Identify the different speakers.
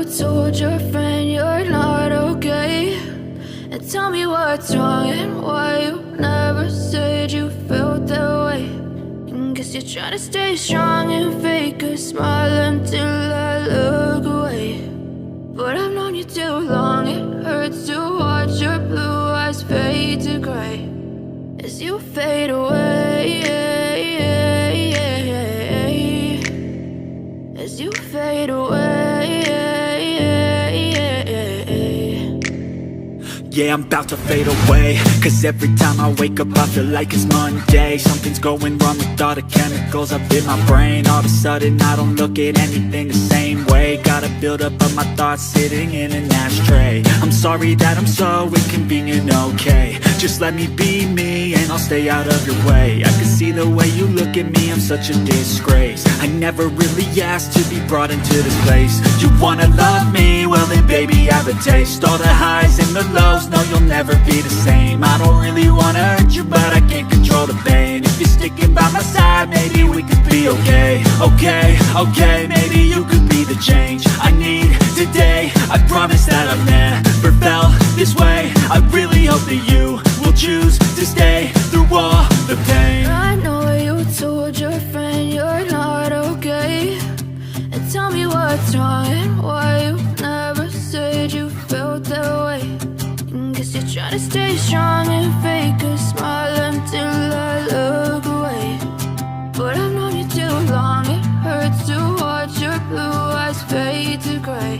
Speaker 1: told your friend you're not okay? And tell me what's wrong and why you never said you felt that way. And guess you're trying to stay strong and fake a smile until I look away. But I've known you too long, it hurts to watch your blue eyes fade to gray as you fade away, as you fade away.
Speaker 2: Yeah, I'm about to fade away, cause every time I wake up I feel like it's Monday. Something's going wrong with all the chemicals up in my brain. All of a sudden I don't look at anything the same way. Got a build up of my thoughts sitting in an ashtray. I'm sorry that I'm so inconvenient, okay? Just let me be me and I'll stay out of your way. I can see the way you look at me, I'm such a disgrace. I never really asked to be brought into this place. You wanna love me? Well then baby I have a taste. All the highs and the lows, no you'll never be the same. I don't really wanna hurt you but I can't control the pain. If you're sticking by my side maybe we could be okay. Okay, maybe you could be the change I need today. I promise that I've never felt this way. I really hope that you will choose to stay through all the pain.
Speaker 1: I know you told your friend you're not okay. And tell me what's wrong and why you never said you felt that way. And guess you're trying to stay strong and fake a smile until I look away. But I've known you too long, it hurts to watch your blue eyes fade to gray